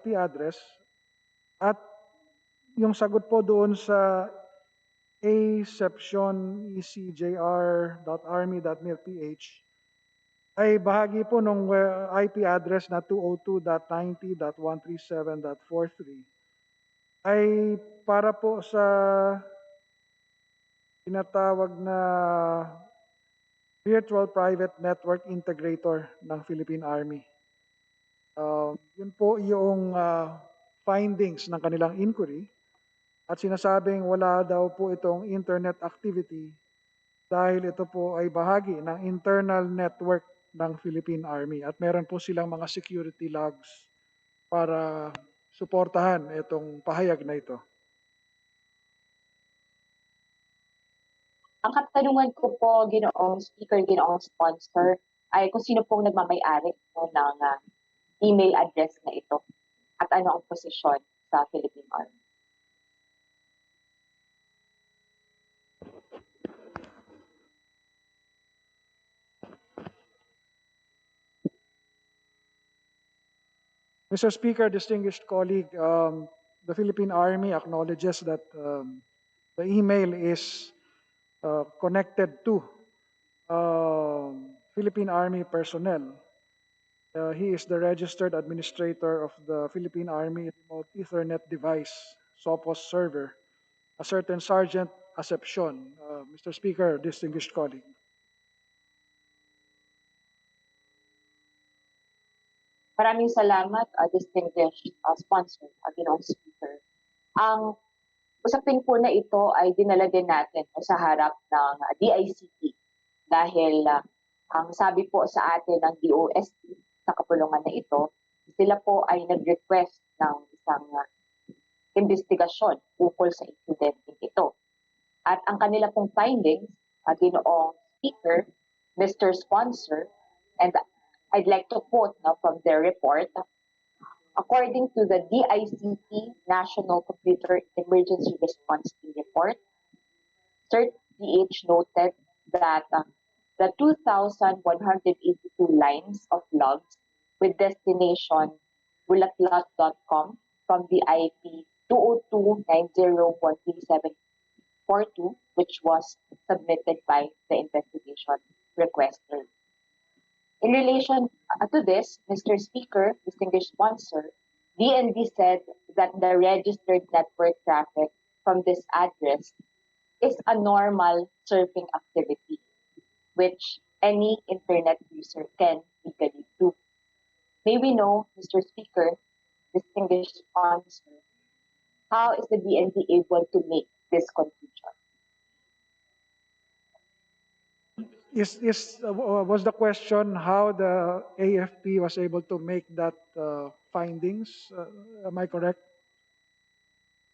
IP address at yung sagot po doon sa a-ecjr.army.mil.ph ay bahagi po ng IP address na 202.90.137.43 ay para po sa tinatawag na Virtual Private Network Integrator ng Philippine Army. Yun po yung findings ng kanilang inquiry at sinasabing wala daw po itong internet activity dahil ito po ay bahagi ng internal network ng Philippine Army at meron po silang mga security logs para suportahan itong pahayag na ito. Ang katanungan ko po, Ginoong Speaker, Ginoong Sponsor, ay kung sino pong nagmamay-ari ng email address na ito at ano ang posisyon sa Philippine Army. Mr. Speaker, distinguished colleague, the Philippine Army acknowledges that the email is connected to Philippine Army personnel. He is the registered administrator of the Philippine Army Remote Ethernet Device, SOPOS server, a certain Sergeant Acepcion. Mr. Speaker, distinguished colleague. Maraming salamat, distinguished sponsor, Ginoong Speaker. Ang usapin po na ito ay dinala din natin sa harap ng DICT dahil ang sabi po sa atin ng DOST sa kapulungan na ito, sila po ay nag-request ng isang investigasyon ukol sa insidente ito. At ang kanila pong findings, Ginoong Speaker, Mr. Sponsor, and I'd like to quote from their report. According to the DICT National Computer Emergency Response Team report, CERT-DH noted that the 2,182 lines of logs with destination bulatlat.com from the IP 202.90.13742, which was submitted by the investigation requester. In relation to this, Mr. Speaker, distinguished sponsor, DND said that the registered network traffic from this address is a normal surfing activity, which any internet user can legally do. May we know, Mr. Speaker, distinguished sponsor, how is the DND able to make this conclusion? Was the question how the AFP was able to make that findings? Am I correct?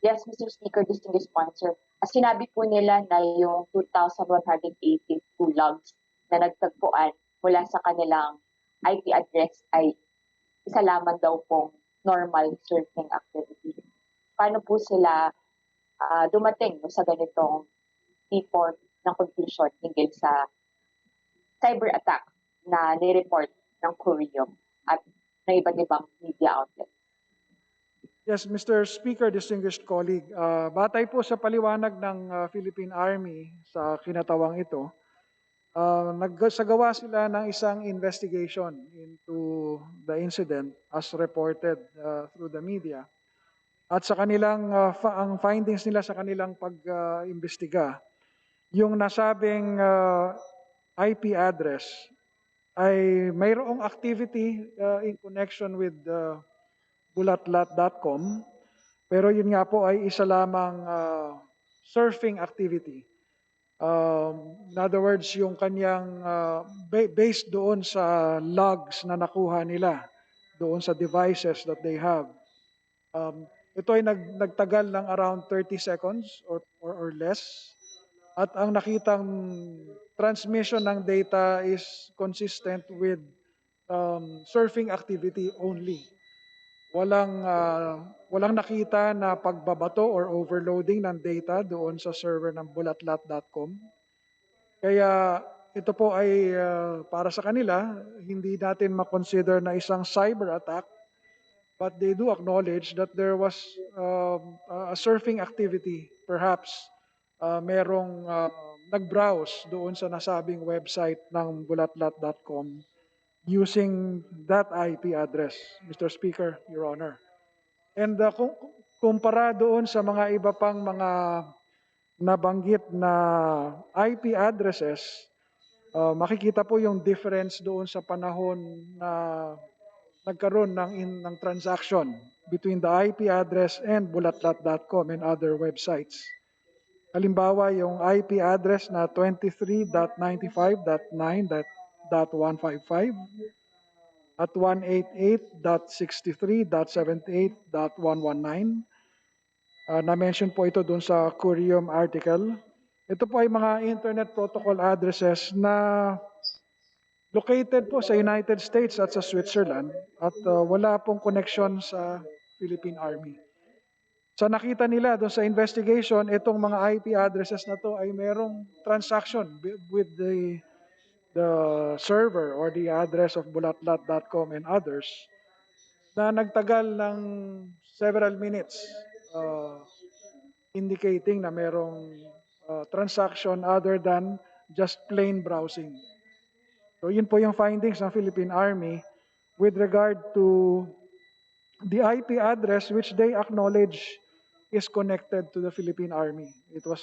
Yes, Mr. Speaker, distinguished sponsor. Sinabi po nila na yung 2,182 logs na nagtagpuan mula sa kanilang IP address ay isa lamang daw pong normal surfing activity. Paano po sila dumating sa ganitong tipo ng conclusion hinggil sa cyber attack na nireport ng Curium at ng iba't ibang media outlets? Yes, Mr. Speaker, distinguished colleague, batay po sa paliwanag ng Philippine Army sa kinatawang ito, nagsagawa sila ng isang investigation into the incident as reported through the media. At sa kanilang, ang findings nila sa kanilang pag-imbestiga, yung nasabing IP address ay mayroong activity in connection with bulatlat.com, pero yun nga po ay isa lamang surfing activity. In other words, yung kanyang based doon sa logs na nakuha nila doon sa devices that they have. Ito ay nagtagal ng around 30 seconds or less. At ang nakitang transmission ng data is consistent with surfing activity only. Walang nakita na pagbabato or overloading ng data doon sa server ng bulatlat.com. Kaya ito po ay para sa kanila, hindi natin makonsider na isang cyber attack but they do acknowledge that there was a surfing activity. Perhaps merong nag-browse doon sa nasabing website ng bulatlat.com using that IP address, Mr. Speaker, Your Honor. And kung kumpara doon sa mga iba pang mga nabanggit na IP addresses, makikita po yung difference doon sa panahon na nagkaroon ng transaction between the IP address and bulatlat.com and other websites. Halimbawa, yung IP address na 23.95.9.155 at 188.63.78.119. Na-mention po ito dun sa Curium article. Ito po ay mga internet protocol addresses na located po sa United States at sa Switzerland at wala pong connection sa Philippine Army. Sa nakita nila doon sa investigation, itong mga IP addresses na to ay merong transaction with the server or the address of bulatlat.com and others na nagtagal ng several minutes, indicating na merong transaction other than just plain browsing. So yun po yung findings ng Philippine Army with regard to the IP address which they acknowledge is connected to the Philippine Army. It was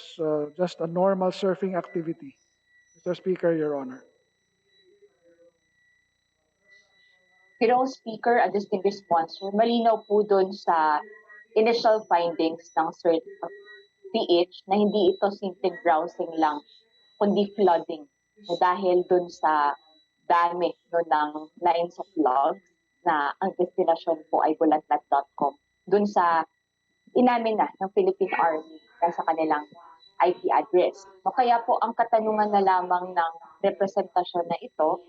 just a normal surfing activity. Mr. Speaker, Your Honor. Speaker, a distinguished sponsor, malinaw po doon sa initial findings ng CERT PH na hindi ito simpleng browsing lang, kundi flooding. Dahil doon sa dami no, ng lines of logs na ang destination po ay bulatlat.com. Doon sa inamin na ng Philippine Army sa kanilang IP address. No, kaya po ang katanungan na lamang ng representasyon na ito,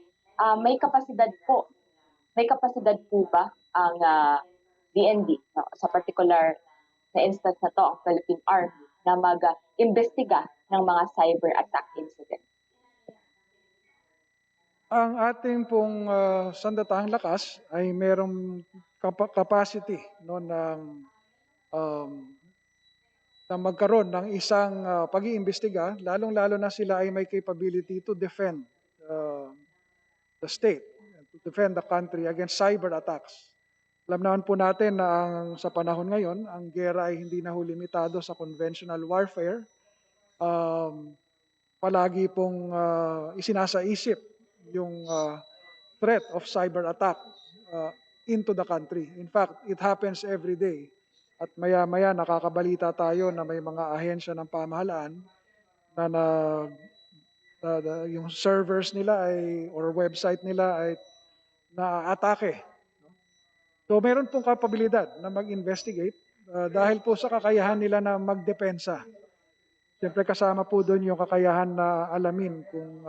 may kapasidad po ba ang DND no, sa particular na instance na to, ang Philippine Army, na mag-imbestiga ng mga cyber attack incident? Ang ating pong sandatahang lakas ay merong capacity no, na magkaroon ng isang pag-iimbestiga, lalong-lalo na sila ay may capability to defend the state, to defend the country against cyber attacks. Alam naman po natin na sa panahon ngayon, ang gera ay hindi na limitado sa conventional warfare. Palagi pong isinasaisip yung threat of cyber attack into the country. In fact, it happens every day. At maya-maya nakakabalita tayo na may mga ahensya ng pamahalaan na yung servers nila ay or website nila ay na-atake. So meron pong kapabilidad na mag-investigate dahil po sa kakayahan nila na magdepensa. Siyempre kasama po doon yung kakayahan na alamin kung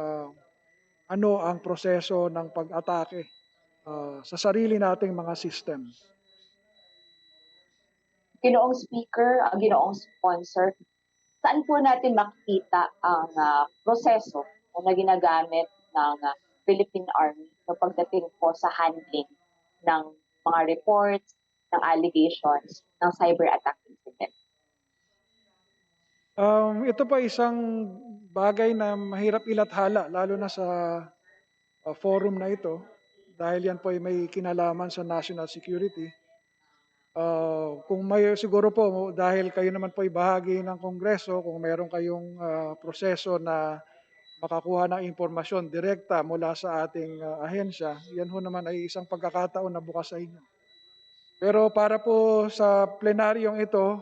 ano ang proseso ng pag-atake sa sarili nating mga systems. Ginoong Speaker, ginoong sponsor, saan po natin makikita ang proseso na ginagamit ng Philippine Army no pagdating po sa handling ng mga reports, ng allegations, ng cyber attack incident? Ito pa isang bagay na mahirap ilathala, lalo na sa forum na ito, dahil yan po ay may kinalaman sa national security. Kung may siguro po, dahil kayo naman po ay bahagi ng Kongreso, kung meron kayong proseso na makakuha ng impormasyon direkta mula sa ating ahensya, yan ho naman ay isang pagkakataon na bukas sa inyo. Pero para po sa plenaryong ito,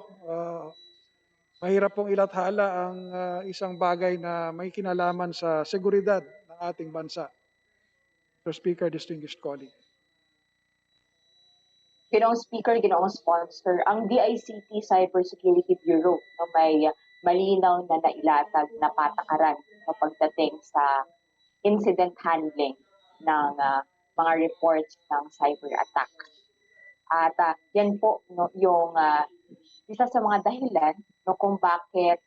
mahirap pong ilathala ang isang bagay na may kinalaman sa seguridad ng ating bansa. Mr. Speaker, distinguished colleague. Ginoong Speaker, ginoong sponsor, ang DICT Cybersecurity Bureau no, may malinaw na nailatag na patakaran no, pagdating sa incident handling ng mga reports ng cyber attack. At yan po no, yung isa sa mga dahilan no, kung bakit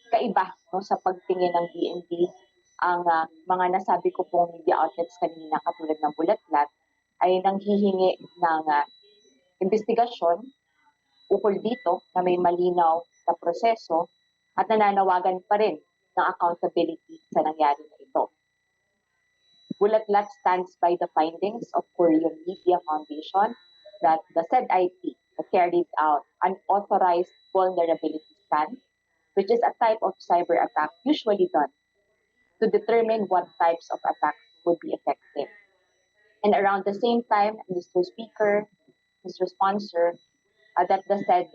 kaiba no, sa pagtingin ng DND ang mga nasabi ko pong media outlets kanina katulad ng Bulatlat ay nanghihingi ng investigasyon ukol dito na may malinaw na proseso at nananawagan pa rin ng accountability sa nangyari na ito. Bulatlat stands by the findings of Korean Media Foundation that the said IP carried out unauthorized vulnerability scan, which is a type of cyber attack usually done to determine what types of attacks would be effective. And around the same time, Mr. Speaker, Mr. Sponsor, that the said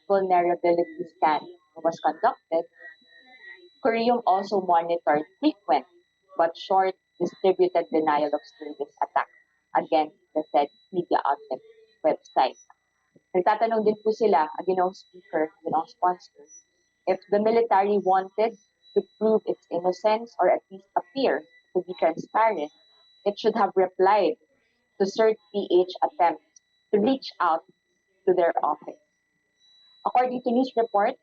vulnerability scan was conducted, Koreum also monitored frequent but short distributed denial of service attacks against the said media outlet website. Nagtatanong din po sila, Speaker, Sponsor, if the military wanted to prove its innocence or at least appear to be transparent, it should have replied to CERT-PH attempts to reach out to their office. According to news reports,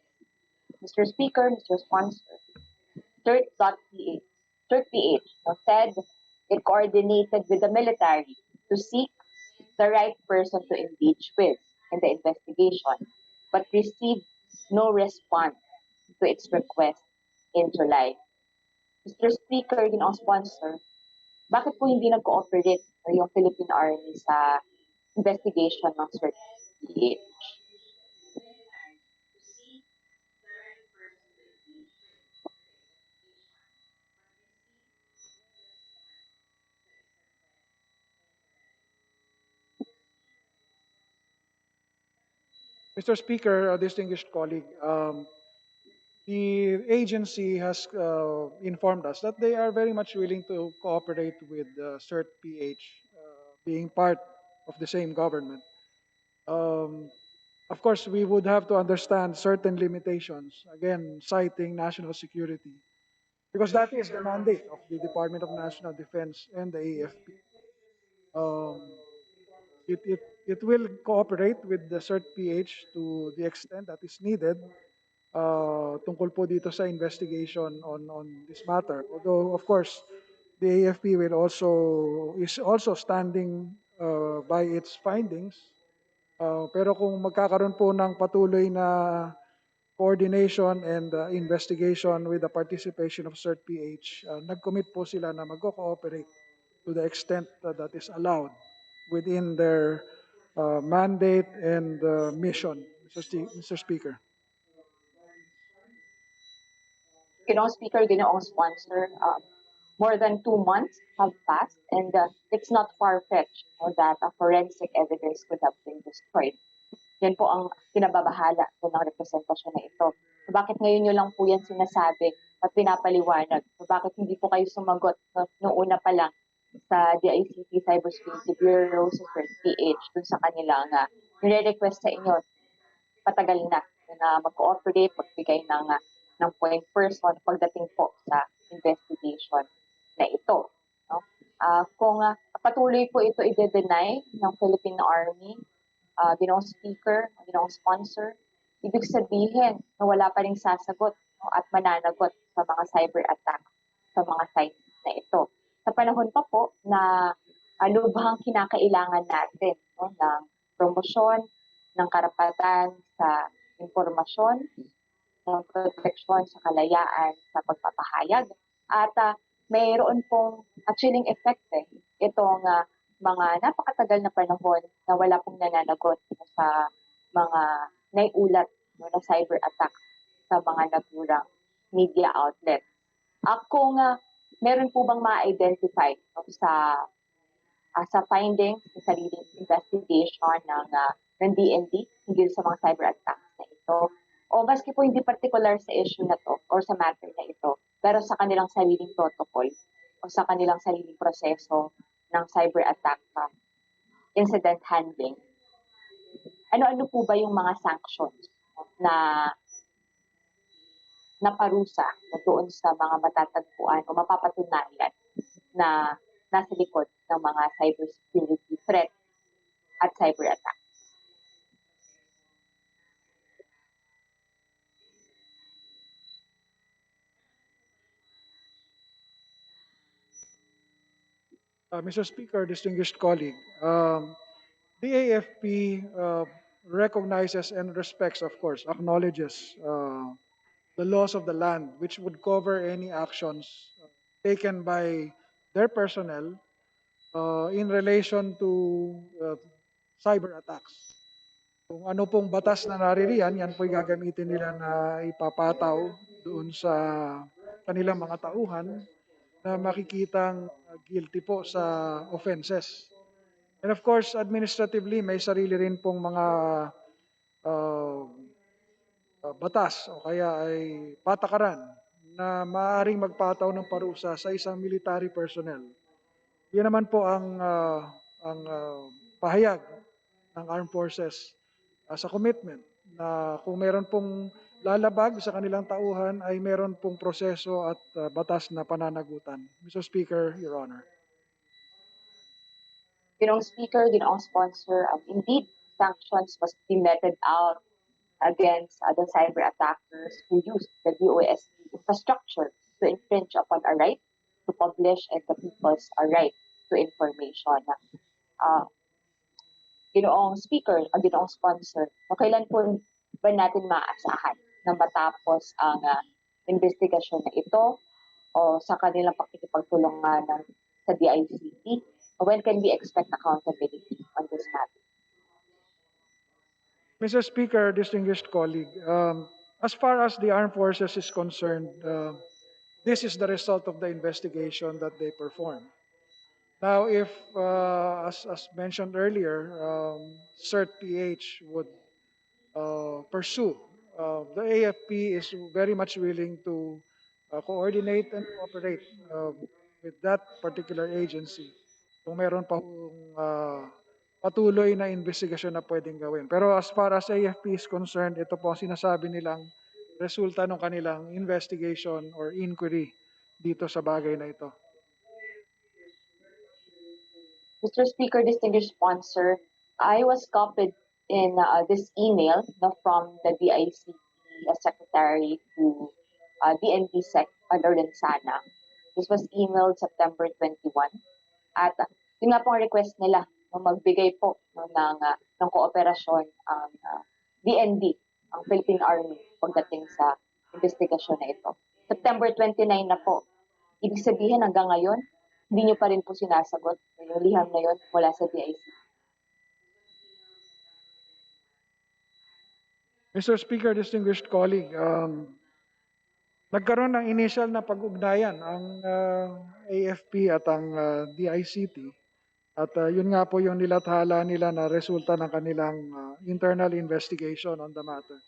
Mr. Speaker, Mr. Sponsor, CERT.PH said it coordinated with the military to seek the right person to engage with in the investigation, but received no response to its request in July. Mr. Speaker, Sponsor, bakit po hindi nag-cooperate yung Philippine Army sa investigation ng CERT-PH? Mr. Speaker, distinguished colleague, the agency has informed us that they are very much willing to cooperate with CERT-PH, being part of the same government. Of course, we would have to understand certain limitations, again, citing national security, because that is the mandate of the Department of National Defense and the AFP. Um, it will cooperate with the CERT-PH to the extent that is needed tungkol po dito sa investigation on this matter. Although, of course, the AFP is also standing by its findings. Pero kung magkakaroon po ng patuloy na coordination and investigation with the participation of CERT-PH, nag-commit po sila na mag-cooperate to the extent that is allowed within their mandate and mission, Mr. Speaker. Speaker, Sponsor, more than 2 months have passed and it's not far-fetched that forensic evidence could have been destroyed. Yan po ang kinababahala ng representasyon na ito. So, bakit ngayon nyo lang po yan sinasabi at pinapaliwanag? So, bakit hindi po kayo sumagot noong una pa lang sa DICT Cybersecurity Bureau sa PH dun sa kanilang nire-request sa inyo patagal na mag-cooperate, magbigay ng point person pagdating po sa investigation na ito. No? Kung patuloy po ito i-deny ng Philippine Army, Speaker, Sponsor, ibig sabihin na wala pa ring sasagot at mananagot sa mga cyber attack sa mga sites na ito. Sa panahon pa po na lubhang kinakailangan natin ng promosyon, ng karapatan sa impormasyon, ng proteksyon sa kalayaan sa pagpapahayag, at mayroon pong chilling effect itong mga napakatagal na panahon na wala pong nananagot sa mga naiulat na cyber attack sa mga nagurang media outlet. Kung meron po bang ma-identify sa findings sa sariling investigation ng DND hinggil sa mga cyber attacks na ito, o maski po hindi particular sa issue na to or sa matter na ito, pero sa kanilang sariling protocol o sa kanilang sariling proseso ng cyber attack incident handling, ano-ano po ba yung mga sanctions na parusa doon sa mga matatagpuan o mapapatunayan na nasa likod ng mga cybersecurity threat at cyber attack? Mr. Speaker, distinguished colleague, The AFP recognizes and respects, of course, acknowledges the laws of the land, which would cover any actions taken by their personnel in relation to cyber attacks. Kung ano pong batas na naririyan, yan po'y gagamitin nila na ipapataw doon sa kanilang mga tauhan na makikitang guilty po sa offenses. And of course, administratively, may sarili rin pong mga uh, batas o kaya ay patakaran na maaaring magpataw ng parusa sa isang military personnel. Yan naman po ang pahayag ng Armed Forces as a commitment na kung meron pong lalabag sa kanilang tauhan ay meron pong proseso at batas na pananagutan. Mr. Speaker, Your Honor. Ginoong Speaker, ginoong sponsor, indeed, sanctions must be meted out against the cyber attackers who use the DOST infrastructure to infringe upon our right to publish and the people's right to information. Ginoong Speaker, ginoong sponsor, kailan po ba natin maaasahan na matapos ang investigasyon na ito o sa kanilang pakikipagtulungan sa DICT? When can we expect accountability on this matter? Mr. Speaker, distinguished colleague, as far as the armed forces is concerned, this is the result of the investigation that they perform. Now, if, as mentioned earlier, CERT-PH would pursue, the AFP is very much willing to coordinate and cooperate with that particular agency kung meron pa patuloy na investigasyon na pwedeng gawin. Pero as far as AFP is concerned, ito po ang sinasabi nilang resulta ng kanilang investigation or inquiry dito sa bagay na ito. Mr. Speaker, distinguished sponsor, I was copied in this email from the DICT Secretary to DND Sec Lorenzana. This was emailed September 21. At yun nga po ang request nila na magbigay po ng kooperasyon ang DND, ang Philippine Army, pagdating sa investigasyon na ito. September 29 na po. Ibig sabihin hanggang ngayon, hindi nyo pa rin po sinasagot yung liham na yun mula sa DIC. Mr. Speaker, distinguished colleague, nagkaroon ng initial na pag-ugnayan ang AFP at ang DICT. At yun nga po yung nilathala nila na resulta ng kanilang internal investigation on the matter.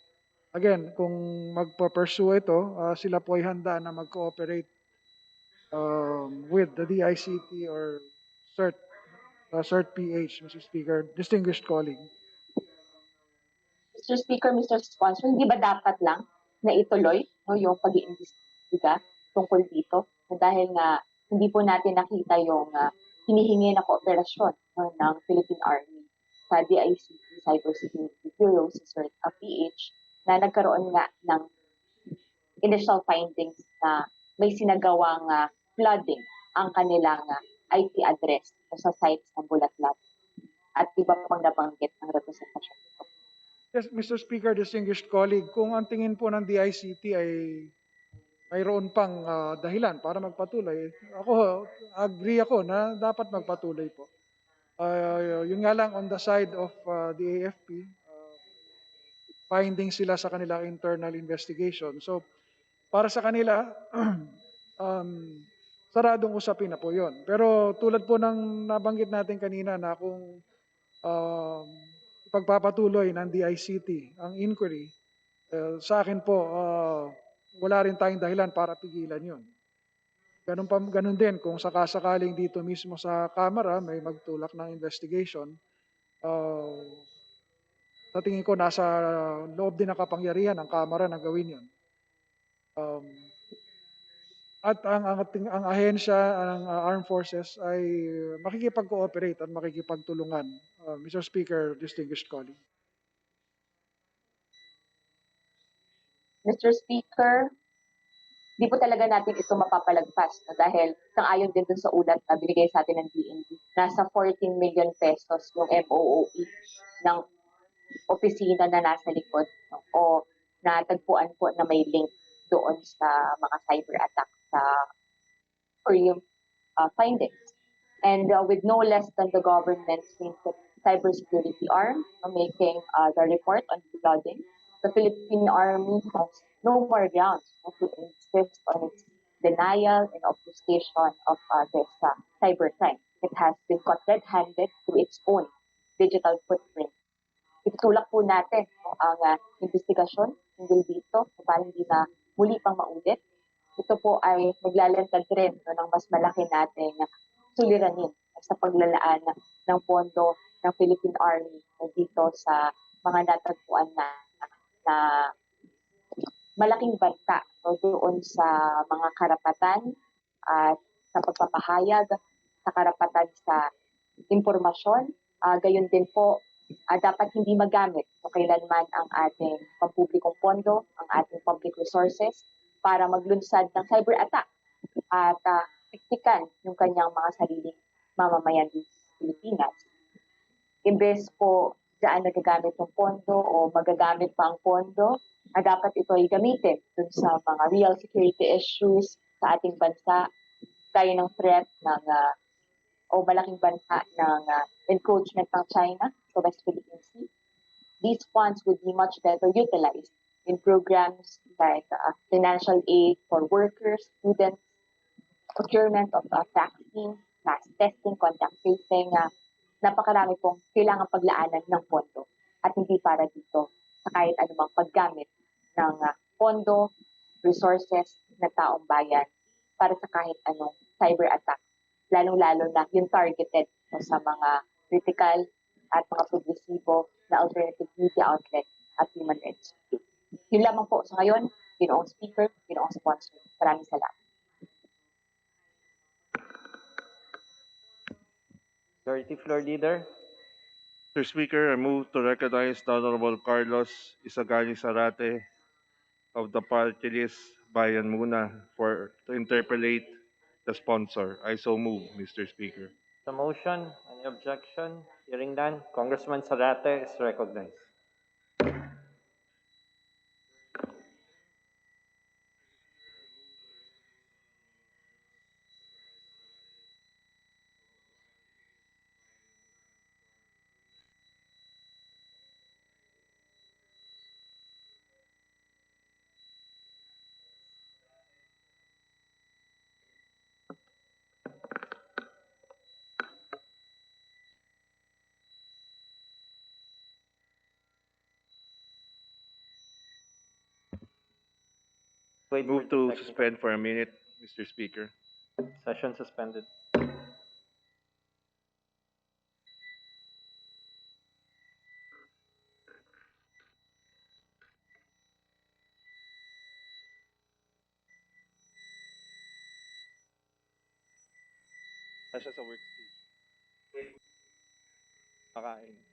Again, kung magpa-pursue ito, sila po ay handa na mag-cooperate with the DICT or CERT-PH, Mr. Speaker, distinguished colleague. Mr. Speaker, Mr. Sponsor, hindi ba dapat lang na ituloy yung pag-iimbestiga tungkol dito? Dahil nga hindi po natin nakita yung hinihingi na kooperasyon ng Philippine Army sa DICT Cybersecurity Bureau sa CERT-PH na nagkaroon nga ng initial findings na may sinagawang flooding ang kanilang IP address sa sites ng Bulatlat at iba pang nabanggit ng representasyon nito. Yes, Mr. Speaker, distinguished colleague, kung ang tingin po ng DICT ay mayroon pang dahilan para magpatuloy, agree ako na dapat magpatuloy po. Yun nga lang on the side of the AFP, finding sila sa kanilang internal investigation. So, para sa kanila, saradong usapin na po yun. Pero tulad po ng nabanggit natin kanina na kung pagpapatuloy ng DICT ang inquiry, sa akin po, wala rin tayong dahilan para pigilan yun. Ganun din kung sakasakaling dito mismo sa Kamara may magtulak ng investigation, sa tingin ko nasa loob din ng kapangyarihan ng Kamara na gawin yun. At ang ahensya ng Armed Forces ay makikipag-cooperate at makikipagtulungan. Mr. Speaker, distinguished colleague. Mr. Speaker, Di po talaga natin ito mapapalagpas no? Dahil sang-ayon din dun sa ulat na binigay sa atin ng DND, nasa 14 million pesos yung MOOE ng opisina na nasa likod no? O natagpuan po na may link doon sa mga cyber attack sa or yung findings. And with no less than the government's cybersecurity arm making the report on flooding, the Philippine Army has no more grounds to insist on its denial and obfuscation of this cybercrime. It has been caught red-handed through its own digital footprint. Itutulak po natin ang investigasyon hinggil dito para hindi na muli pang maulit. Ito po ay maglalantad rin ng mas malaki nating suliranin sa paglalaan ng pondo ng Philippine Army dito sa mga natagpuan na malaking banta doon sa mga karapatan at sa pagpapahayag, sa karapatan sa impormasyon. Gayon din po, dapat hindi magamit kailanman ang ating pampublikong pondo, ang ating public resources para maglunsad ng cyber attack at tiktikan yung kanyang mga sariling mamamayan dito sa Pilipinas. Imbes po saan nagagamit yung pondo o magagamit pa ang pondo, dapat ito ay gamitin dun sa mga real security issues sa ating bansa, gaya ng threat ng o malaking banta ng encroachment ng China sa West Philippine Sea. These funds would be much better utilized in programs like financial aid for workers, students, procurement of vaccine, mass testing, contact tracing. Napakarami pong kailangan paglaanan ng pondo at hindi para dito sa kahit anumang paggamit ng pondo, resources ng taong bayan para sa kahit anong cyber attack, lalong-lalo na yung targeted sa mga critical at mga progresibo na alternative media outlet at human rights. Yun lamang po sa ngayon, Ginoong Speaker, Ginoong Sponsor. Maraming salamat. Majority Floor Leader. Mr. Speaker, I move to recognize the Honorable Carlos Isagani Sarate of the party list Bayan Muna to interpellate the sponsor. I so move, Mr. Speaker. The motion, any objection? Hearing none, Congressman Sarate is recognized. Wait Move for the to suspend for a minute, Mr. Speaker. session suspended. Nasa sa workstation. Makain.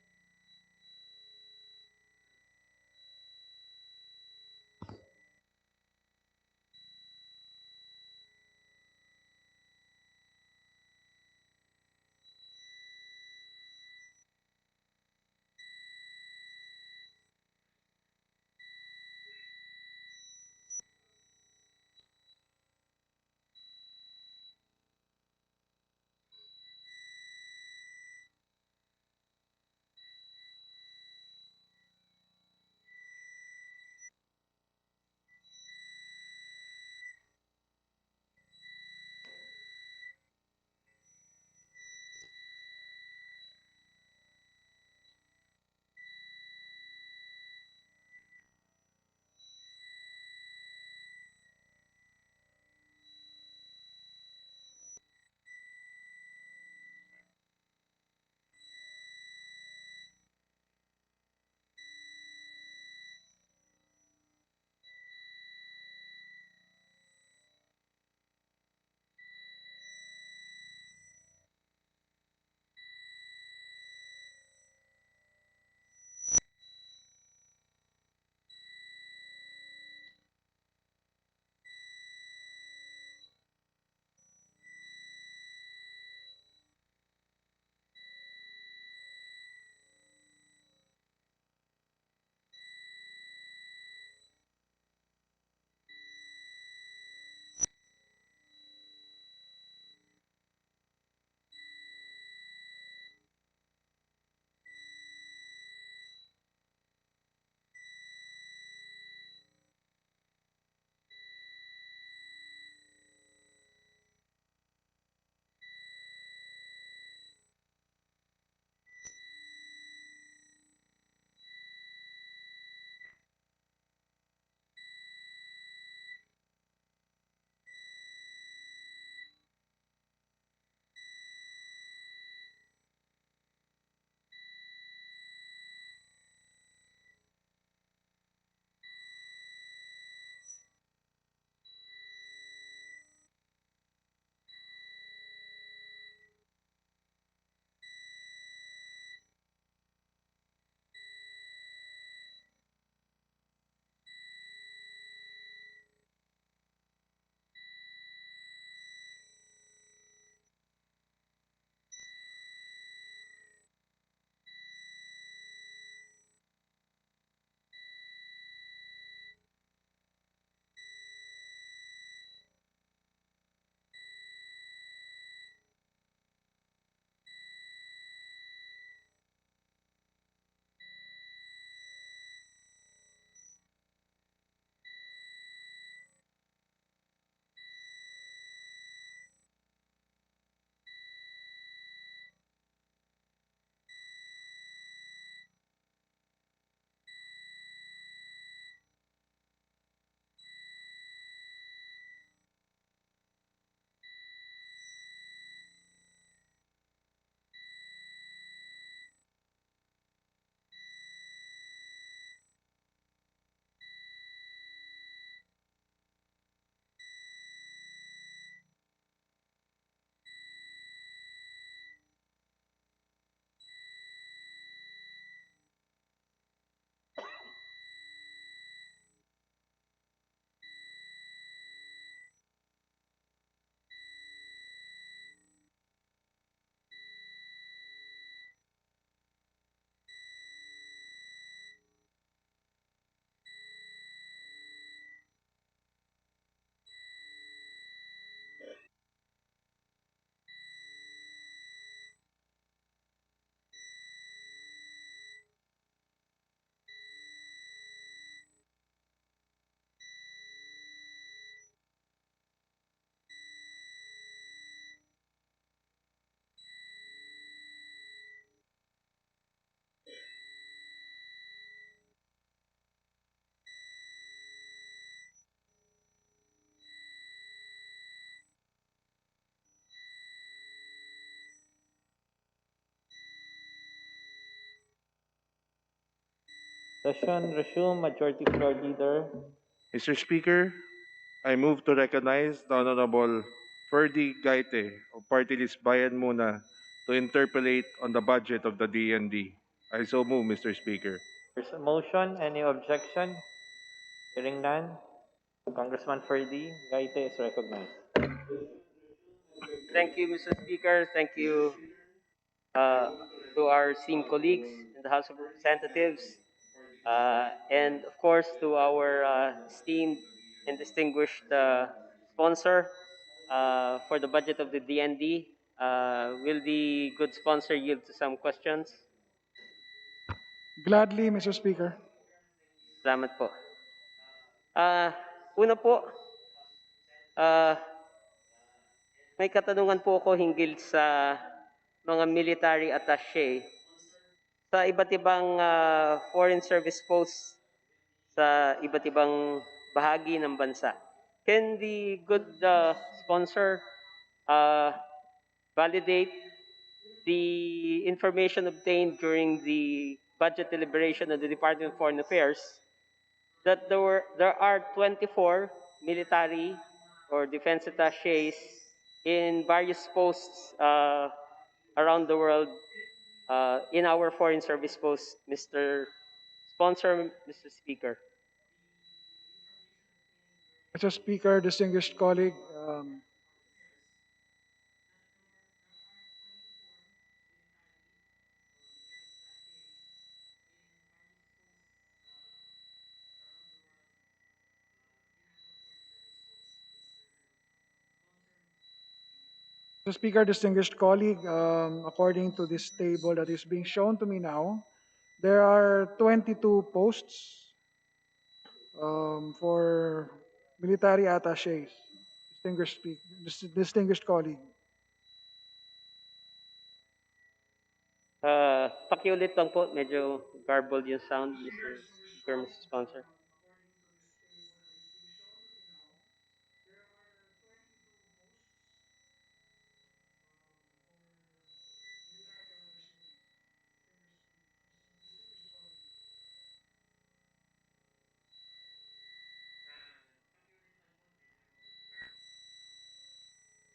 Session resume. Majority Floor Leader. Mr. Speaker, I move to recognize the Honorable Ferdy Gaite of Party List Bayan Muna to interpellate on the budget of the DND. I so move, Mr. Speaker. There's a motion. Any objection? Hearing none. Congressman Ferdy Gaite is recognized. Thank you, Mr. Speaker. Thank you uh, to our esteemed colleagues in the House of Representatives, and of course to our esteemed and distinguished sponsor for the budget of the DND. Will the good sponsor yield to some questions? Gladly, Mr. Speaker. Salamat po. Una po, uh, may katanungan po ako hinggil sa mga military attache sa iba't ibang foreign service posts sa iba't ibang bahagi ng bansa. Can the good sponsor uh, validate the information obtained during the budget deliberation of the Department of Foreign Affairs that there are 24 military or defense attaches in various posts around the world in our foreign service posts, Mr. Sponsor, Mr. Speaker. Mr. Speaker, distinguished colleague, Mr. Speaker, distinguished colleague, according to this table that is being shown to me now, there are 22 posts for military attaches. Distinguished colleague. Pakiulit lang po, medyo garbled yung sound, Mr. Speaker, Mr. Sponsor.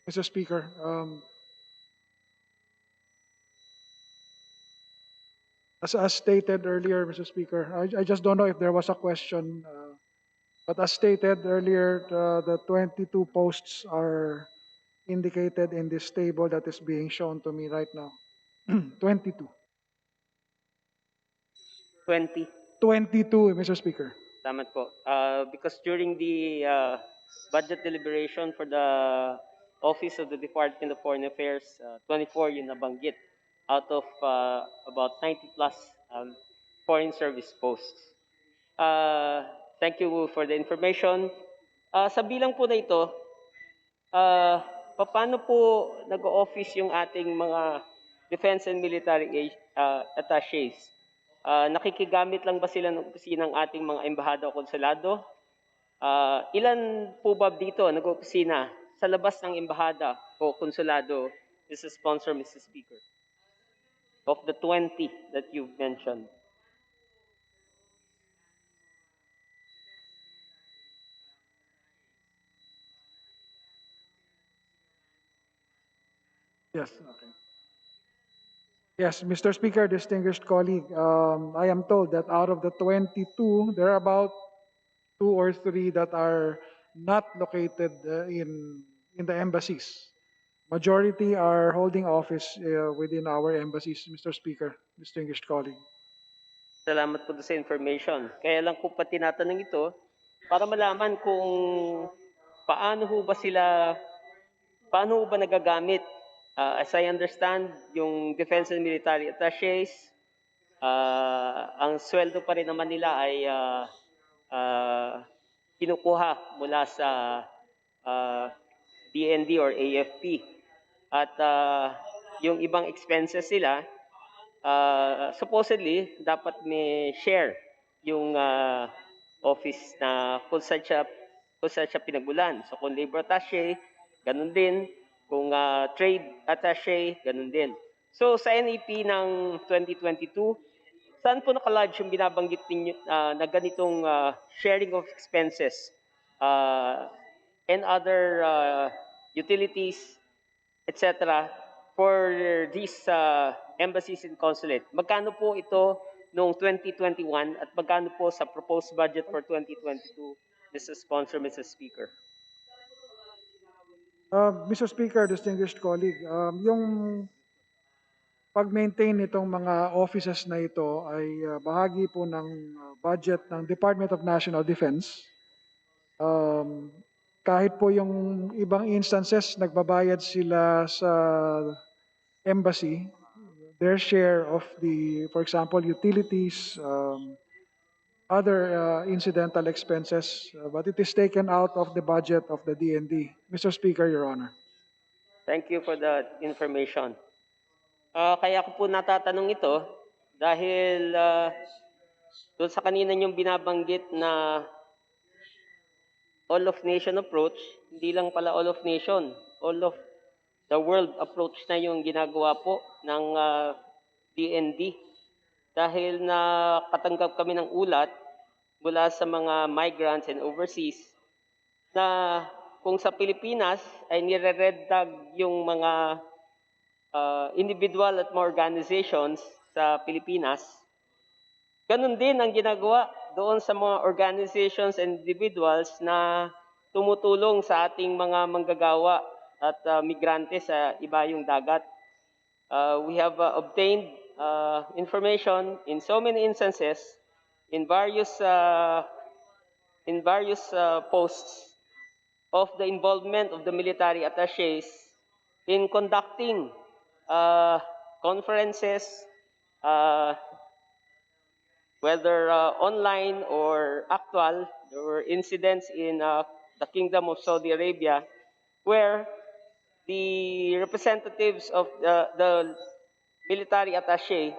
Mr. Speaker, as stated earlier, Mr. Speaker, I just don't know if there was a question, but as stated earlier, the 22 posts are indicated in this table that is being shown to me right now. 22. 20. 22, Mr. Speaker. Tama po. Because during the budget deliberation for the Office of the Department of Foreign Affairs, 24 yung nabanggit out of about 90 plus foreign service posts. Thank you for the information. Sa bilang po na ito, paano po nag-o-office yung ating mga defense and military attaches? Nakikigamit lang ba sila ng opisina ng ating mga embahada o konsulado? Ilan po ba dito nag-opisina sa labas ng embahada o konsulado, Mr. Sponsor, Mr. Speaker? Of the 20 that you've mentioned. Yes, okay. Yes, Mr. Speaker, distinguished colleague, I am told that out of the 22, there are about 2 or 3 that are not located in the embassies. Majority are holding office within our embassies, Mr. Speaker, distinguished colleague. Salamat po sa information. Kaya lang po pa tinatanong ito para malaman kung paano ho ba nagagamit. As I understand, yung defense and military attaches, ang sweldo pa rin naman nila ay kinukuha mula sa DND or AFP. At yung ibang expenses nila, supposedly, dapat may share yung office na kung saan siya pinagmulan. So kung labor attache, ganun din. Kung trade attache, ganun din. So sa NEP ng 2022, saan po nakalodge yung binabanggit ninyo na ganitong sharing of expenses and other utilities, etc. for these embassies and consulate? Magkano po ito noong 2021 at magkano po sa proposed budget for 2022, Mr. Sponsor, Mr. Speaker? Mr. Speaker, distinguished colleague, yung pag-maintain nitong mga offices na ito ay bahagi po ng budget ng Department of National Defense. Kahit po yung ibang instances, nagbabayad sila sa embassy, their share of the, for example, utilities, other incidental expenses, but it is taken out of the budget of the DND. Mr. Speaker, Your Honor. Thank you for that information. Kaya ko po natatanong ito dahil doon sa kanina yung binabanggit na all of nation approach, hindi lang pala all of nation, all of the world approach na yung ginagawa po ng DND. Dahil nakatanggap kami ng ulat mula sa mga migrants and overseas na kung sa Pilipinas ay nire-red tag yung mga individual at mga organizations sa Pilipinas, ganun din ang ginagawa doon sa mga organizations and individuals na tumutulong sa ating mga manggagawa at migrante sa ibayong dagat. We have obtained information in so many instances in various posts of the involvement of the military attaches in conducting conferences, whether online or actual. There were incidents in the Kingdom of Saudi Arabia where the representatives of the military attache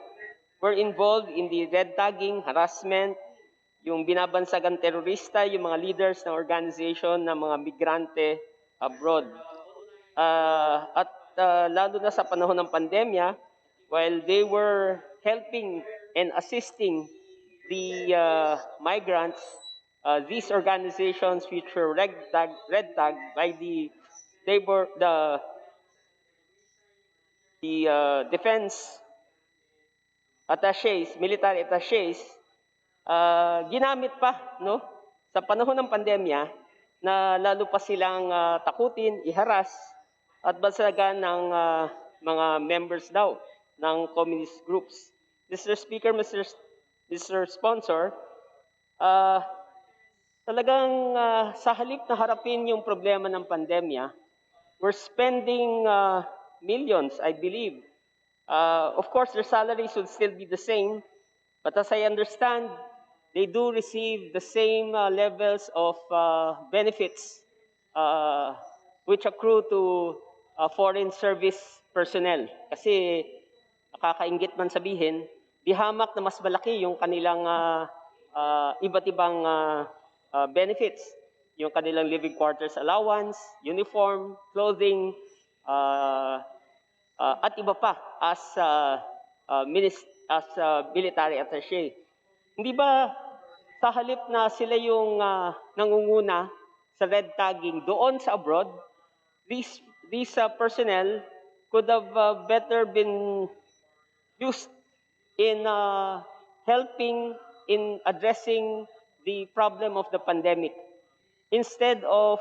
were involved in the red tagging, harassment, yung binabansagang terorista, yung mga leaders ng organization ng mga migrante abroad. At lalo na sa panahon ng pandemya, while they were helping and assisting the migrants, these organizations which were red tagged by the defense attaches, military attaches, ginamit pa no sa panahon ng pandemya na lalo pa silang takutin, iharas at bansagan ng mga members daw ng communist groups. Mr. Speaker, Mr. Sponsor, talagang sa halip na harapin yung problema ng pandemya, we're spending millions, I believe. Of course, their salaries would still be the same, but as I understand, they do receive the same levels of benefits which accrue to foreign service personnel. Kasi nakakainggit man sabihin, di hamak na mas malaki yung kanilang iba't ibang benefits. Yung kanilang living quarters allowance, uniform, clothing, at iba pa as military attaché. Hindi ba sa halip na sila yung nangunguna sa red tagging doon sa abroad, these personnel could have better been used in helping in addressing the problem of the pandemic instead of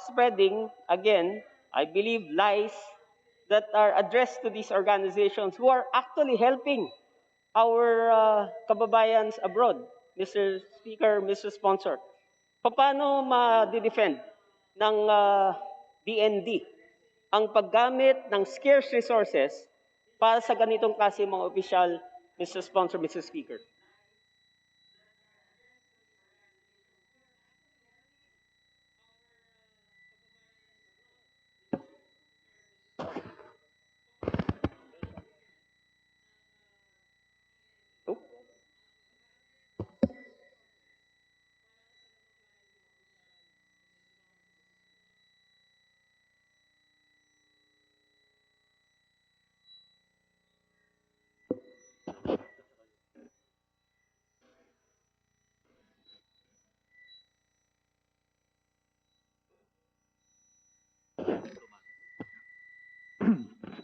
spreading, again, I believe, lies that are addressed to these organizations who are actually helping our kababayans abroad. Mr. Speaker, Mr. Sponsor, paano ma-defend ng DND ang paggamit ng scarce resources para sa ganitong klase mga opisyal, Mr. Sponsor, Mr. Speaker?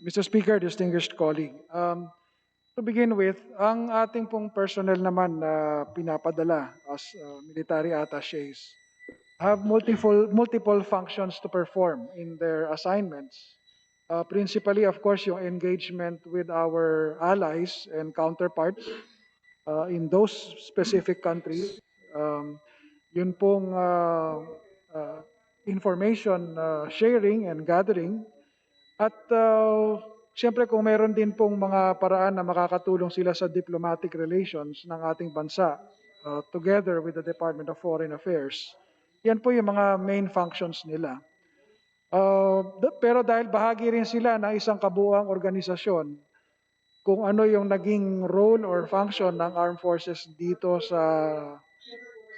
Mr. Speaker, distinguished colleague, to begin with, ang ating pong personnel naman na pinapadala as military attaches have multiple functions to perform in their assignments. Principally, of course, yung engagement with our allies and counterparts in those specific countries. Yun pong information sharing and gathering. At siyempre kung meron din pong mga paraan na makakatulong sila sa diplomatic relations ng ating bansa together with the Department of Foreign Affairs, yan po yung mga main functions nila. Pero dahil bahagi rin sila ng isang kabuuang organisasyon, kung ano yung naging role or function ng armed forces dito sa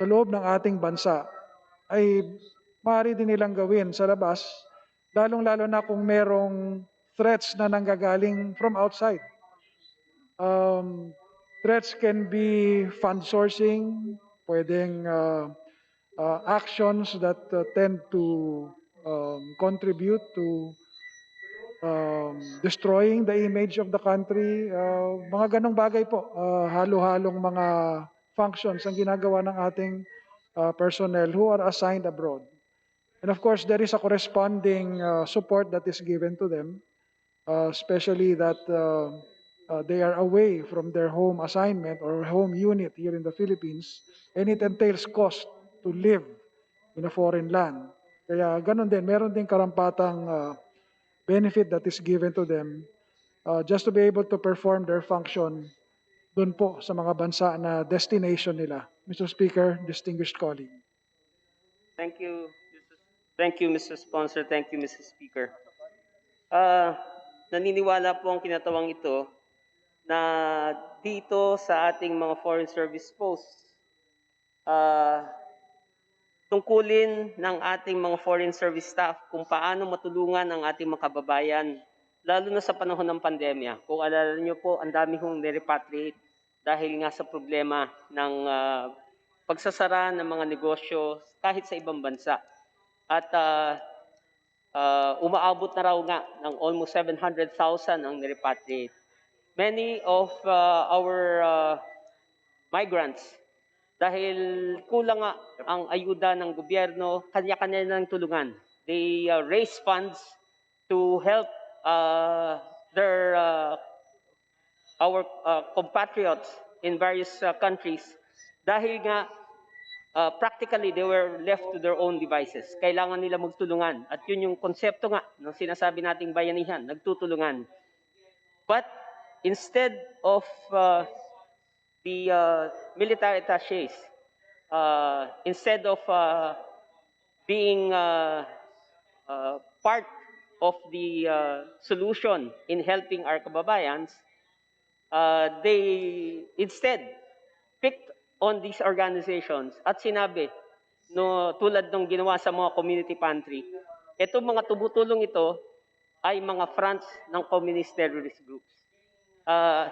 loob ng ating bansa, ay maaari din nilang gawin sa labas, lalong-lalo na kung merong threats na nanggagaling from outside. Threats can be fund sourcing, pwedeng actions that tend to contribute to destroying the image of the country. Mga ganong bagay po, halo-halong mga functions ang ginagawa ng ating personnel who are assigned abroad. And of course, there is a corresponding support that is given to them, especially that they are away from their home assignment or home unit here in the Philippines, and it entails cost to live in a foreign land. Kaya ganun din, meron din karampatang benefit that is given to them just to be able to perform their function dun po sa mga bansa na destination nila. Mr. Speaker, distinguished colleague. Thank you. Thank you, Mr. Sponsor. Thank you, Mr. Speaker. Naniniwala po ang kinatawang ito na dito sa ating mga foreign service posts, tungkulin ng ating mga foreign service staff kung paano matulungan ang ating mga kababayan, lalo na sa panahon ng pandemya. Kung alala niyo po, ang dami hong nirepatriate dahil nga sa problema ng pagsasara ng mga negosyo kahit sa ibang bansa. At umaabot na raw nga ng almost 700,000 ang nirepatriate. Many of our migrants, dahil kulang nga ang ayuda ng gobyerno, kanya-kanya ng tulungan. They raise funds to help our compatriots in various countries dahil nga practically they were left to their own devices. Kailangan nila magtulungan. At yun yung konsepto nga ng sinasabi nating bayanihan, nagtutulungan. But instead of the military attaches, instead of being part of the solution in helping our kababayans, they instead picked on these organizations at sinabi, no, tulad ng ginawa sa mga community pantry, itong mga tumutulong ito ay mga fronts ng communist terrorist groups.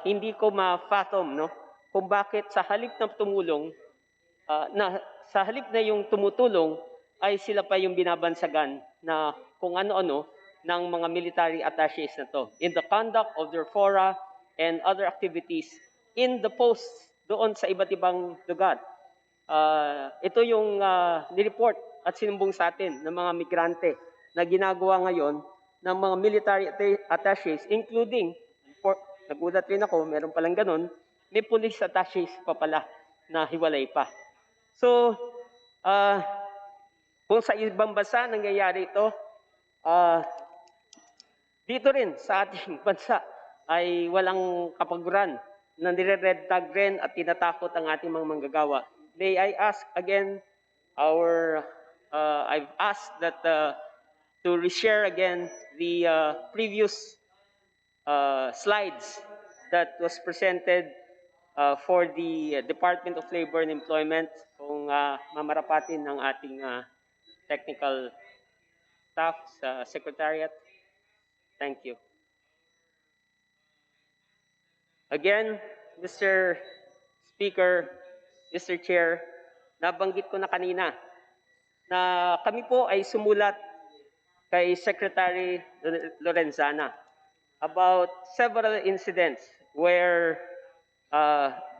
Hindi ko ma-fathom, no, kung bakit sa halip na tumulong, sa halip na yung tumutulong ay sila pa yung binabansagan na kung ano-ano ng mga military attaches na to in the conduct of their fora and other activities in the posts doon sa iba't ibang lugar. Ito yung nireport at sinumbong sa atin ng mga migrante na ginagawa ngayon ng mga military attaches, including, nagulat rin ako, meron palang ganun, may police attaches pa pala na hiwalay pa. So, kung sa ibang bansa nangyayari ito, dito rin sa ating bansa ay walang kapaguran na nire-red tag rin at tinatakot ang ating mga manggagawa. May I ask again, I've asked that to reshare again the previous slides that was presented for the Department of Labor and Employment kung mamarapatin ng ating technical staff sa Secretariat. Thank you. Again, Mr. Speaker, Mr. Chair, nabanggit ko na kanina na kami po ay sumulat kay Secretary Lorenzana about several incidents where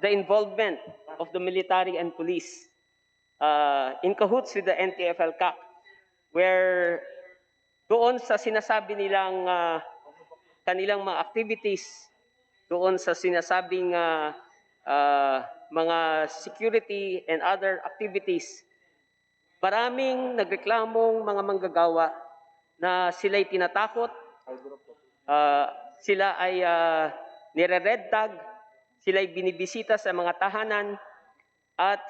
the involvement of the military and police in cahoots with the NTF-ELCAC, where doon sa sinasabi nilang kanilang mga activities, doon sa sinasabing mga security and other activities, maraming nagreklamong mga manggagawa na sila'y tinatakot, sila ay nire-red tag, sila'y binibisita sa mga tahanan, at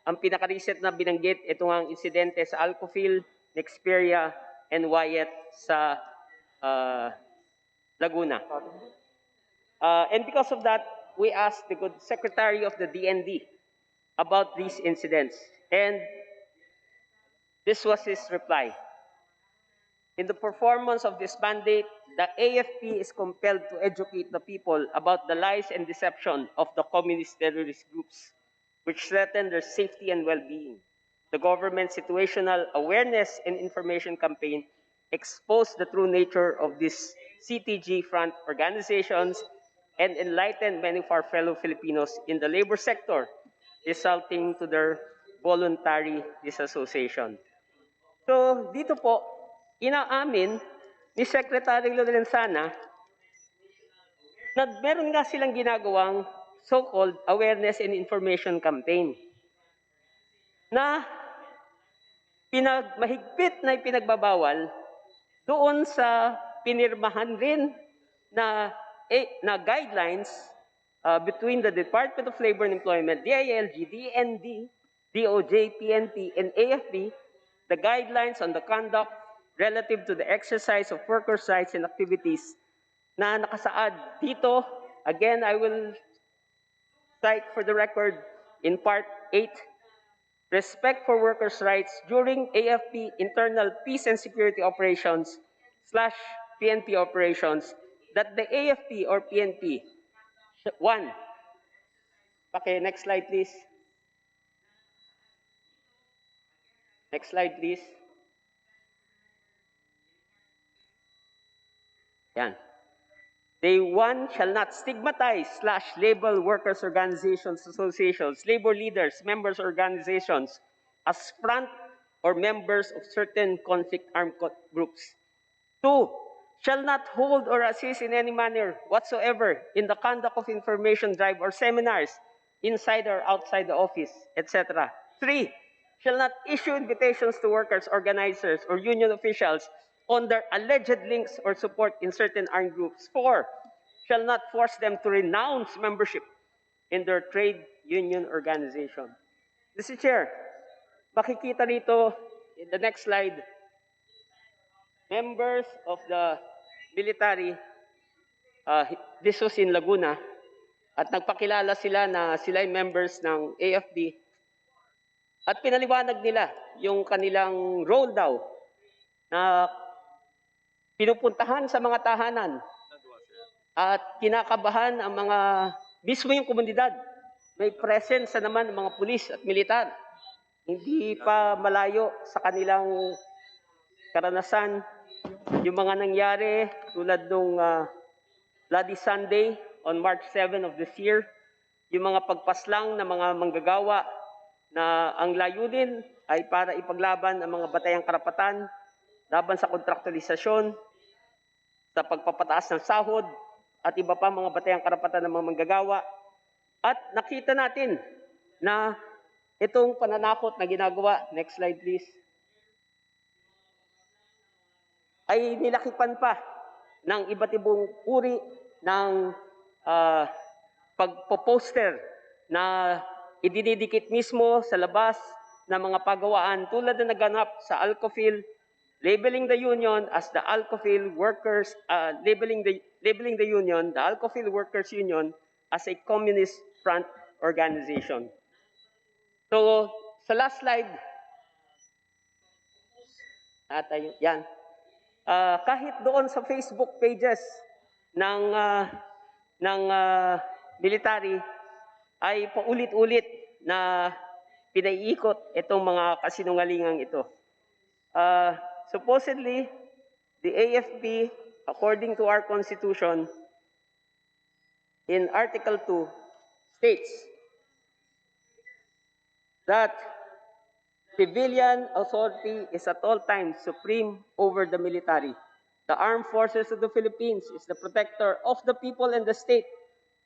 ang pinaka-recent na binanggit, ito ang insidente sa Alcofil, Nexperia, and Wyatt sa Laguna. And because of that, we asked the good Secretary of the DND about these incidents. And this was his reply. In the performance of this mandate, the AFP is compelled to educate the people about the lies and deception of the communist terrorist groups, which threaten their safety and well-being. The government situational awareness and information campaign exposed the true nature of these CTG front organizations and enlightened many of our fellow Filipinos in the labor sector, resulting to their voluntary disassociation. So dito po, inaamin ni Secretary Lorenzana na meron nga silang ginagawang so-called awareness and information campaign na mahigpit na ipinagbabawal doon sa pinirmahan rin na guidelines between the Department of Labor and Employment, DILG, DND, DOJ, PNP, and AFP, the guidelines on the conduct relative to the exercise of workers' rights and activities na nakasaad dito. Again, I will cite for the record in Part 8, respect for workers' rights during AFP internal peace and security operations / PNP operations, that the AFP or PNP, one, okay, next slide please. Next slide please. Yan. They, one, shall not stigmatize / label workers' organizations, associations, labor leaders, members' organizations as front or members of certain conflict armed groups. Two, shall not hold or assist in any manner whatsoever in the conduct of information drive or seminars inside or outside the office, etc. Three, shall not issue invitations to workers, organizers, or union officials on their alleged links or support in certain armed groups. Four, shall not force them to renounce membership in their trade union organization. Mr. Chair, makikita rito in the next slide, members of the military, this was in Laguna, at nagpakilala sila na sila ay members ng AFP, at pinaliwanag nila yung kanilang role daw na pinupuntahan sa mga tahanan at kinakabahan ang mga mismo yung komunidad. May presence naman ng mga pulis at militar. Hindi pa malayo sa kanilang karanasan yung mga nangyari tulad nung Bloody Sunday on March 7 of this year, yung mga pagpaslang ng mga manggagawa na ang layunin ay para ipaglaban ang mga batayang karapatan laban sa kontraktualisasyon, sa pagpapataas ng sahod, at iba pa mga batayang karapatan ng mga manggagawa. At nakita natin na itong pananakot na ginagawa, next slide please, ay nilakipan pa ng iba't ibang uri ng pagpo-poster na idinidikit mismo sa labas ng mga pagawaan tulad na naganap sa Alcofil, labeling the union as the Alcofil Workers, labeling the union, the Alcofil Workers Union, as a communist front organization. So, sa last slide, yan. Kahit doon sa Facebook pages ng military ay paulit-ulit na pinaiikot itong mga kasinungalingang ito. Supposedly, the AFP according to our Constitution, in Article 2, states that civilian authority is at all times supreme over the military. The armed forces of the Philippines is the protector of the people and the state.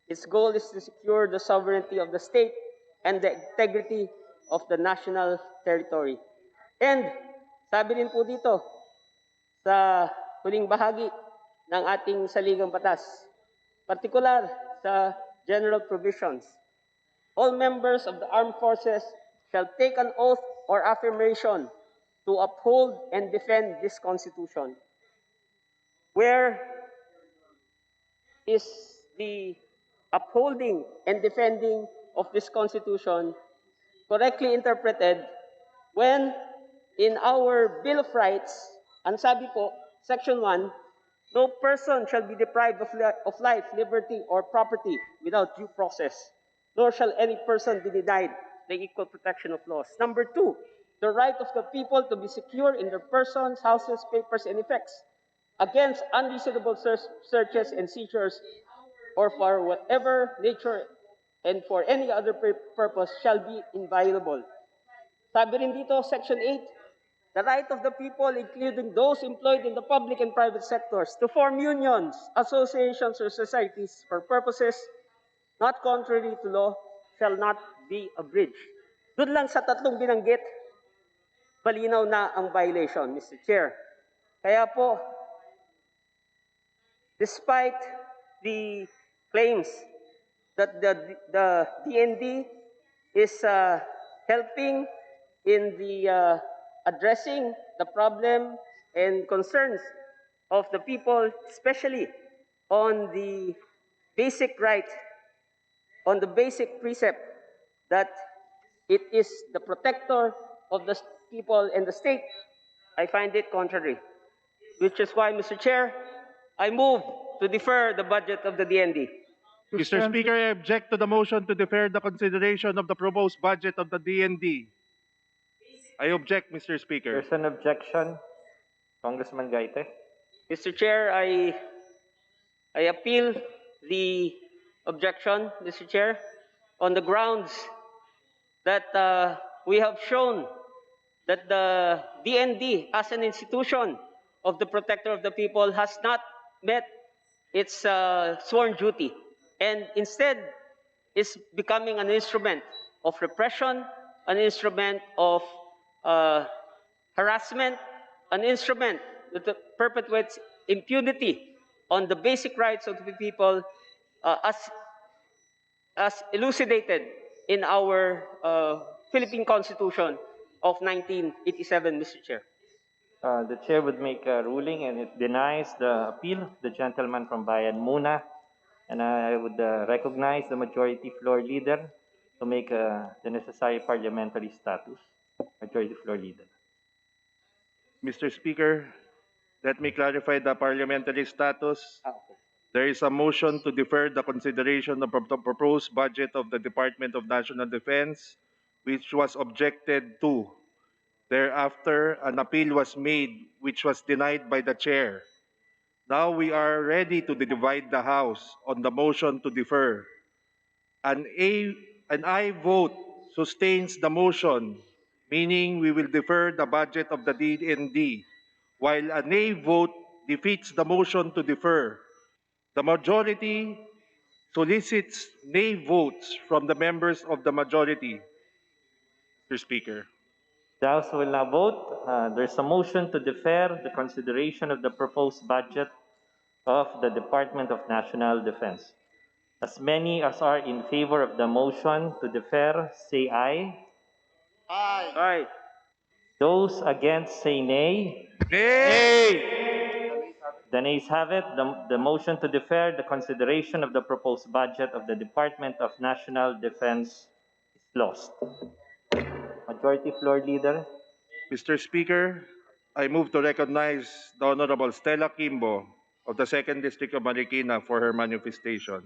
Its goal is to secure the sovereignty of the state and the integrity of the national territory. And sabi rin po dito sa huling bahagi ng ating saligang batas, partikular sa general provisions, all members of the armed forces shall take an oath or affirmation to uphold and defend this Constitution. Where is the upholding and defending of this Constitution correctly interpreted when in our Bill of Rights, ang sabi po, Section 1, no person shall be deprived of life, liberty, or property without due process, nor shall any person be denied the equal protection of laws. Number 2, the right of the people to be secure in their persons, houses, papers, and effects against unreasonable searches and seizures or for whatever nature and for any other purpose shall be inviolable. Sabi rin dito, Section 8, the right of the people, including those employed in the public and private sectors, to form unions, associations, or societies for purposes not contrary to law shall not be abridged. Doon lang sa tatlong binanggit, malinaw na ang violation, Mr. Chair. Kaya po, despite the claims that the DND is helping in the addressing the problem and concerns of the people, especially on the basic right, on the basic precept that it is the protector of the people and the state, I find it contrary. Which is why, Mr. Chair, I move to defer the budget of the DND. Mr. Speaker, I object to the motion to defer the consideration of the proposed budget of the DND. I object, Mr. Speaker. There's an objection. Congressman Gaite. Mr. Chair, I appeal the objection, Mr. Chair, on the grounds that we have shown that the DND as an institution of the protector of the people has not met its sworn duty and instead is becoming an instrument of repression, an instrument of harassment, an instrument that perpetuates impunity on the basic rights of the people as elucidated in our Philippine Constitution of 1987, Mr. Chair. The chair would make a ruling and it denies the appeal, the gentleman from Bayan Muna. And I would recognize the majority floor leader to make the necessary parliamentary status. Majority floor leader. Mr. Speaker, let me clarify the parliamentary status. There is a motion to defer the consideration of the proposed budget of the Department of National Defense, which was objected to. Thereafter, an appeal was made, which was denied by the chair. Now we are ready to divide the House on the motion to defer. An aye vote sustains the motion, meaning we will defer the budget of the DND, while a nay vote defeats the motion to defer. The majority solicits nay votes from the members of the majority, Mr. Speaker. The House will now vote. There's a motion to defer the consideration of the proposed budget of the Department of National Defense. As many as are in favor of the motion to defer, say aye. Aye. Those against, say nay. Nay! The nays have it. The motion to defer the consideration of the proposed budget of the Department of National Defense is lost. Majority floor leader. Mr. Speaker, I move to recognize the Honorable Stella Kimbo of the 2nd District of Marikina for her manifestation.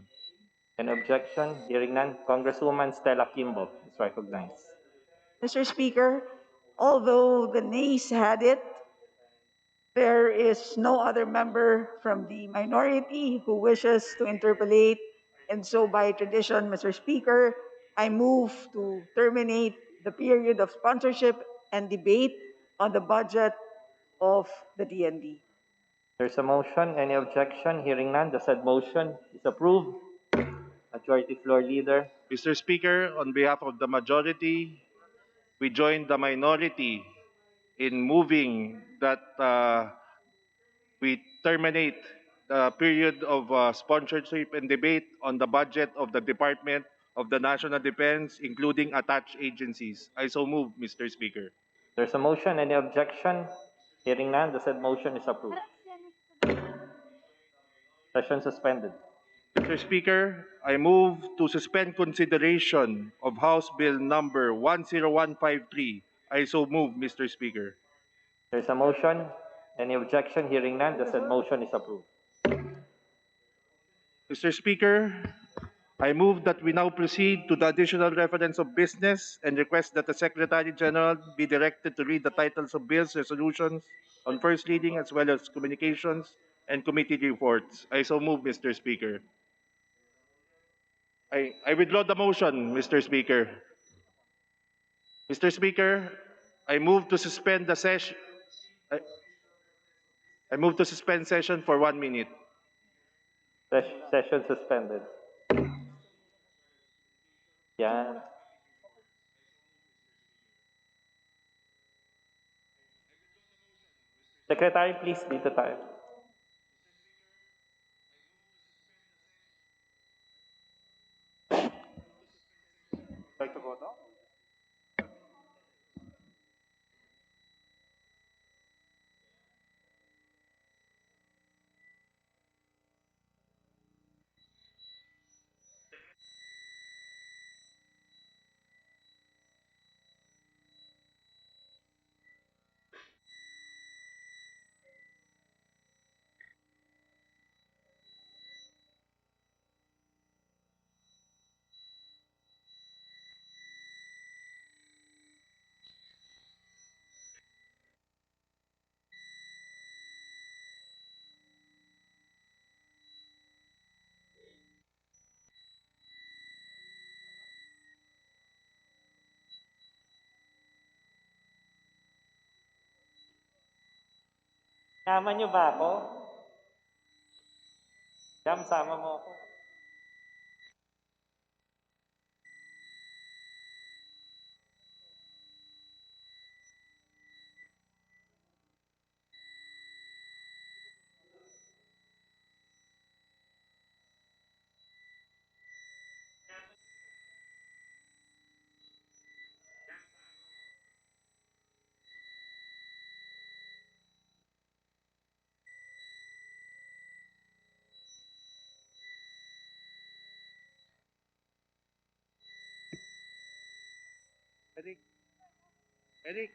An objection? Hearing none. Congresswoman Stella Kimbo is recognized. Mr. Speaker, although the nays had it, there is no other member from the minority who wishes to interpolate, and so by tradition, Mr. Speaker, I move to terminate the period of sponsorship and debate on the budget of the DND. There's a motion. Any objection? Hearing none, the said motion is approved. Majority Floor Leader. Mr. Speaker, on behalf of the majority, we join the minority in moving that we terminate the period of sponsorship and debate on the budget of the Department of the National Defense, including attached agencies. I so move, Mr. Speaker. There's a motion. Any objection? Hearing none, the said motion is approved. Session suspended. Mr. Speaker, I move to suspend consideration of House Bill number 10153. I so move, Mr. Speaker. There's a motion. Any objection? Hearing none, the said motion is approved. Mr. Speaker, I move that we now proceed to the additional reference of business and request that the Secretary General be directed to read the titles of bills, resolutions on first reading, as well as communications and committee reports. I so move, Mr. Speaker. I withdraw the motion, Mr. Speaker. Mr. Speaker, I move to suspend the session. I, I move to suspend session for 1 minute. Session suspended. Yan. Secretary, please, dito tayo. Like to go down? Sama niyo ba ako? Jam, sama mo ako. Eric, Eric.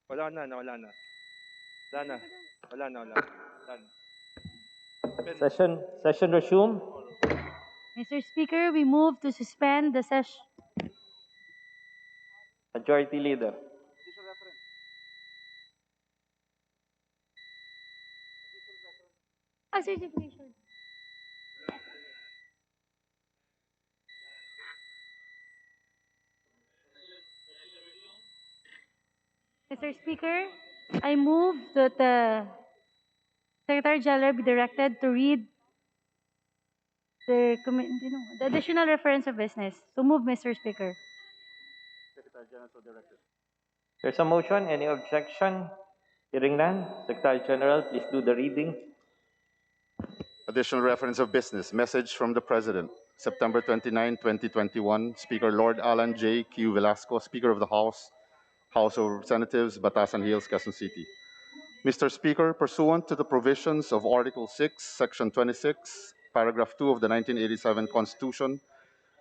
Wala na. Wala na. Wala na. Session resume. Mr. Speaker, we move to suspend the session. Majority Leader. Certification. Mr. Speaker, I move that the Secretary General be directed to read the additional reference of business. So move, Mr. Speaker. There's a motion. Any objection? Hearing none. Secretary General, please do the reading. Additional reference of business. Message from the President. September 29, 2021. Speaker Lord Alan J. Q. Velasco, Speaker of the House, House of Representatives, Batasan Hills, Quezon City. Mr. Speaker, pursuant to the provisions of Article 6, Section 26, Paragraph 2 of the 1987 Constitution,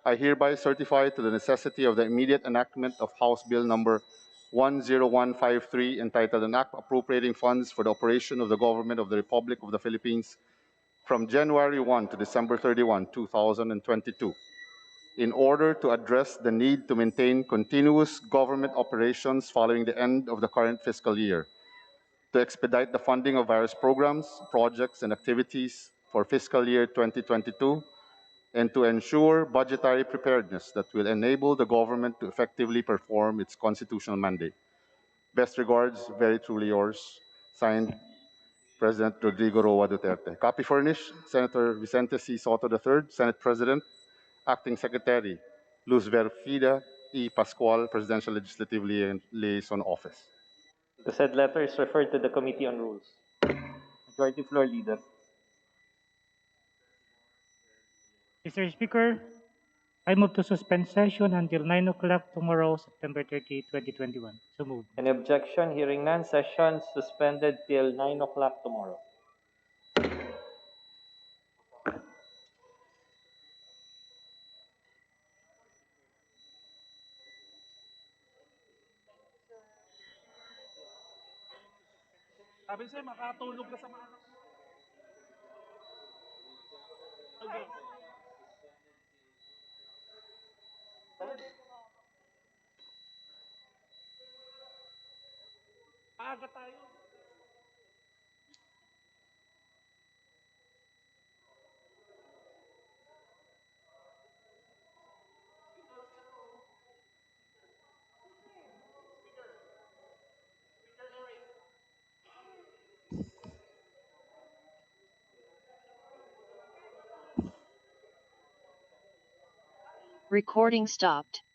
I hereby certify to the necessity of the immediate enactment of House Bill number 10153, entitled An Act Appropriating Funds for the Operation of the Government of the Republic of the Philippines from January 1 to December 31, 2022, in order to address the need to maintain continuous government operations following the end of the current fiscal year, to expedite the funding of various programs, projects, and activities for fiscal year 2022, and to ensure budgetary preparedness that will enable the government to effectively perform its constitutional mandate. Best regards, very truly yours, signed President Rodrigo Roa Duterte. Copy furnished, Senator Vicente C. Soto III, Senate President, Acting Secretary, Luz Verfida E. Pascual, Presidential Legislative Liaison Office. The said letter is referred to the Committee on Rules. Majority Floor Leader. Mr. Speaker, I move to suspend session until 9 o'clock tomorrow, September 30, 2021. So moved. Any objection? Hearing none. Session suspended till 9 o'clock tomorrow. Sabi sa'yo, makatulog ka sa mga anak. Aga tayo. Recording stopped.